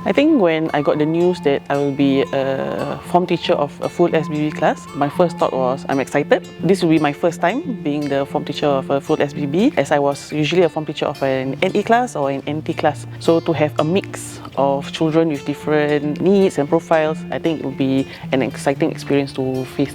I think when I got the news that I will be a form teacher of a full SBB class, my first thought was I'm excited. This will be my first time being the form teacher of a full SBB, as I was usually a form teacher of an NE class or an NT class. So to have a mix of children with different needs and profiles, I think it will be an exciting experience to face.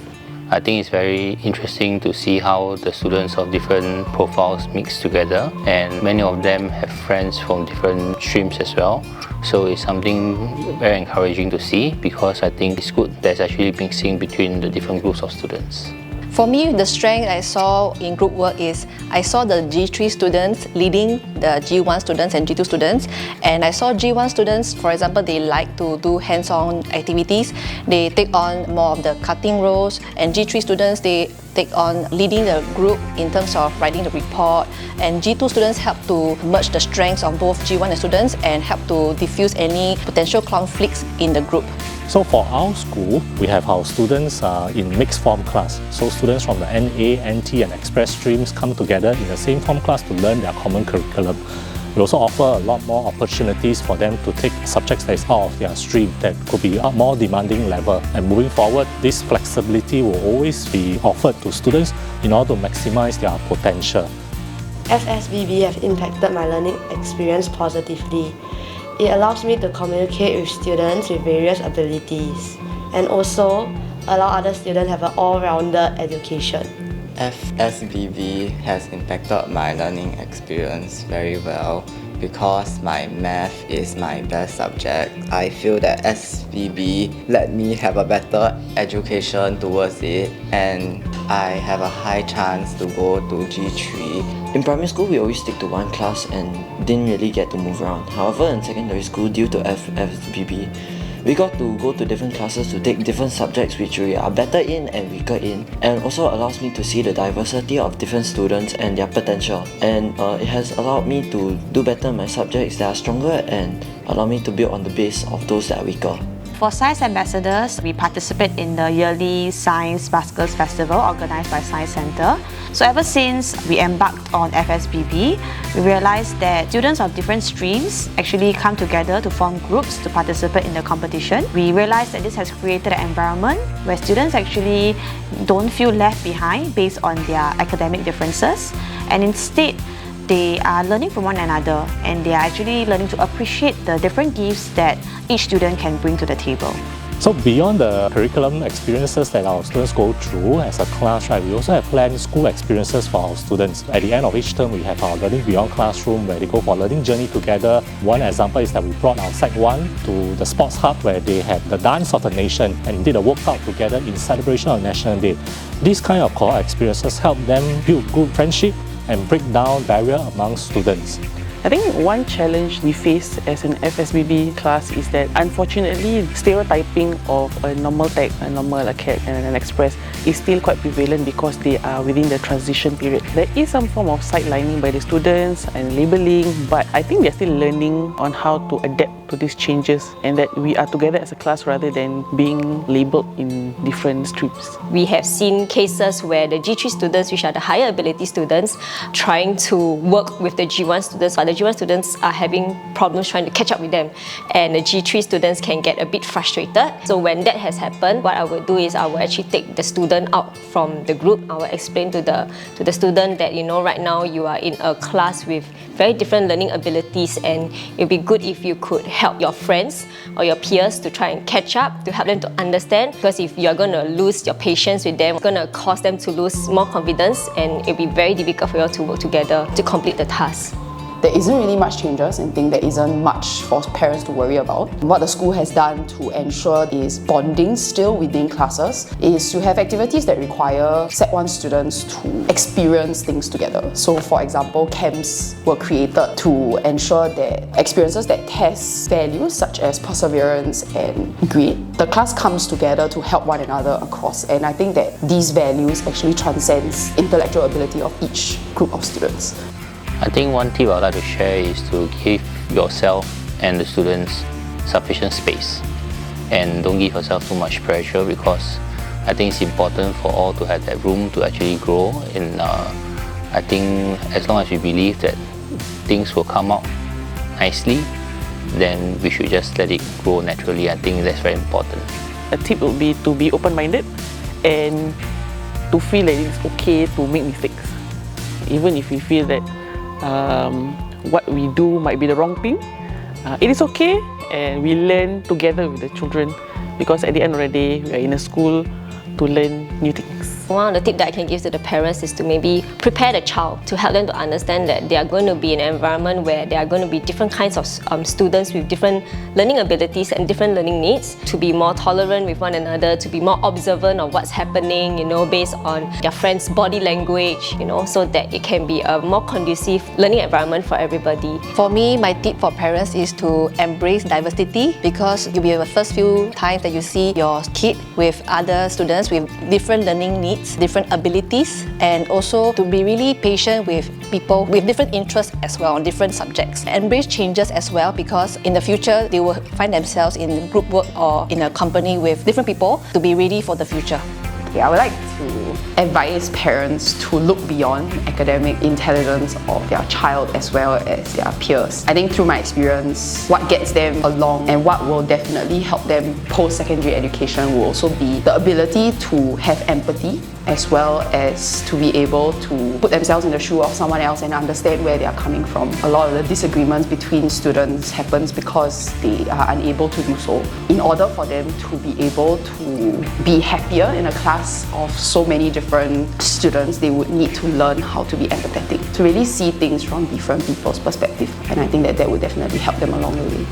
I think it's very interesting to see how the students of different profiles mix together, and many of them have friends from different streams as well. So it's something very encouraging to see, because I think it's good there's actually mixing between the different groups of students. For me, the strength I saw in group work is I saw the G3 students leading the G1 students and G2 students, and I saw G1 students, for example, they like to do hands-on activities. They take on more of the cutting roles, and G3 students, they take on leading the group in terms of writing the report, and G2 students help to merge the strengths of both G1 students and help to diffuse any potential conflicts in the group. So for our school, we have our students in mixed form class. So students from the NA, NT and Express streams come together in the same form class to learn their common curriculum. We also offer a lot more opportunities for them to take subjects that is out of their stream that could be a more demanding level. And moving forward, this flexibility will always be offered to students in order to maximize their potential. FSBB have impacted my learning experience positively. It allows me to communicate with students with various abilities and also allow other students to have an all-rounded education. FSBB has impacted my learning experience very well because my math is my best subject. I feel that SBB let me have a better education towards it, and I have a high chance to go to G3. In primary school, we always stick to one class and didn't really get to move around. However, in secondary school, due to FSBB, we got to go to different classes to take different subjects which we are better in and weaker in, and also allows me to see the diversity of different students and their potential. And it has allowed me to do better in my subjects that are stronger and allow me to build on the base of those that are weaker. For Science Ambassadors, we participate in the yearly Science Buskers Festival organised by Science Centre. So ever since we embarked on FSBB, we realised that students of different streams actually come together to form groups to participate in the competition. We realised that this has created an environment where students actually don't feel left behind based on their academic differences, and instead they are learning from one another, and they are actually learning to appreciate the different gifts that each student can bring to the table. So beyond the curriculum experiences that our students go through as a class, right, we also have planned school experiences for our students. At the end of each term, we have our Learning Beyond Classroom where they go for a learning journey together. One example is that we brought our Sec 1 to the Sports Hub where they had the Dance of the Nation and did a workout together in celebration of National Day. These kind of core experiences help them build good friendship and break down barrier among students. I think one challenge we face as an FSBB class is that unfortunately stereotyping of a normal tech, a normal CAT and an express is still quite prevalent because they are within the transition period. There is some form of sidelining by the students and labelling, but I think they're still learning on how to adapt to these changes, and that we are together as a class rather than being labelled in different streams. We have seen cases where the G3 students, which are the higher ability students, trying to work with the G1 students, but the G1 students are having problems trying to catch up with them, and the G3 students can get a bit frustrated. So when that has happened, what I would do is I will actually take the student out from the group. I will explain to the student that, you know, right now you are in a class with very different learning abilities, and it would be good if you could help your friends or your peers to try and catch up, to help them to understand, because if you're going to lose your patience with them, it's going to cause them to lose more confidence, and it'll be very difficult for you all to work together to complete the task. There isn't really much changes, and I think there isn't much for parents to worry about. What the school has done to ensure is bonding still within classes is to have activities that require Sec 1 students to experience things together. So for example, camps were created to ensure that experiences that test values such as perseverance and grit, the class comes together to help one another across, and I think that these values actually transcends intellectual ability of each group of students. I think one tip I'd like to share is to give yourself and the students sufficient space, and don't give yourself too much pressure, because I think it's important for all to have that room to actually grow. And I think as long as we believe that things will come out nicely, then we should just let it grow naturally. I think that's very important. A tip would be to be open-minded and to feel that it's okay to make mistakes. Even if we feel that what we do might be the wrong thing, it is okay, and we learn together with the children, because at the end of the day, we are in a school to learn new things. One of the tips that I can give to the parents is to maybe prepare the child to help them to understand that they are going to be in an environment where there are going to be different kinds of students with different learning abilities and different learning needs, to be more tolerant with one another, to be more observant of what's happening, based on their friends' body language, so that it can be a more conducive learning environment for everybody. For me, my tip for parents is to embrace diversity, because you'll be the first few times that you see your kid with other students with different learning needs, different abilities, and also to be really patient with people with different interests as well on different subjects. Embrace changes as well, because in the future they will find themselves in group work or in a company with different people, to be ready for the future. I would like to advise parents to look beyond academic intelligence of their child as well as their peers. I think through my experience, what gets them along and what will definitely help them post-secondary education will also be the ability to have empathy, as well as to be able to put themselves in the shoe of someone else and understand where they are coming from. A lot of the disagreements between students happens because they are unable to do so. In order for them to be able to be happier in a class of so many different students, they would need to learn how to be empathetic, to really see things from different people's perspective. And I think that would definitely help them along the way.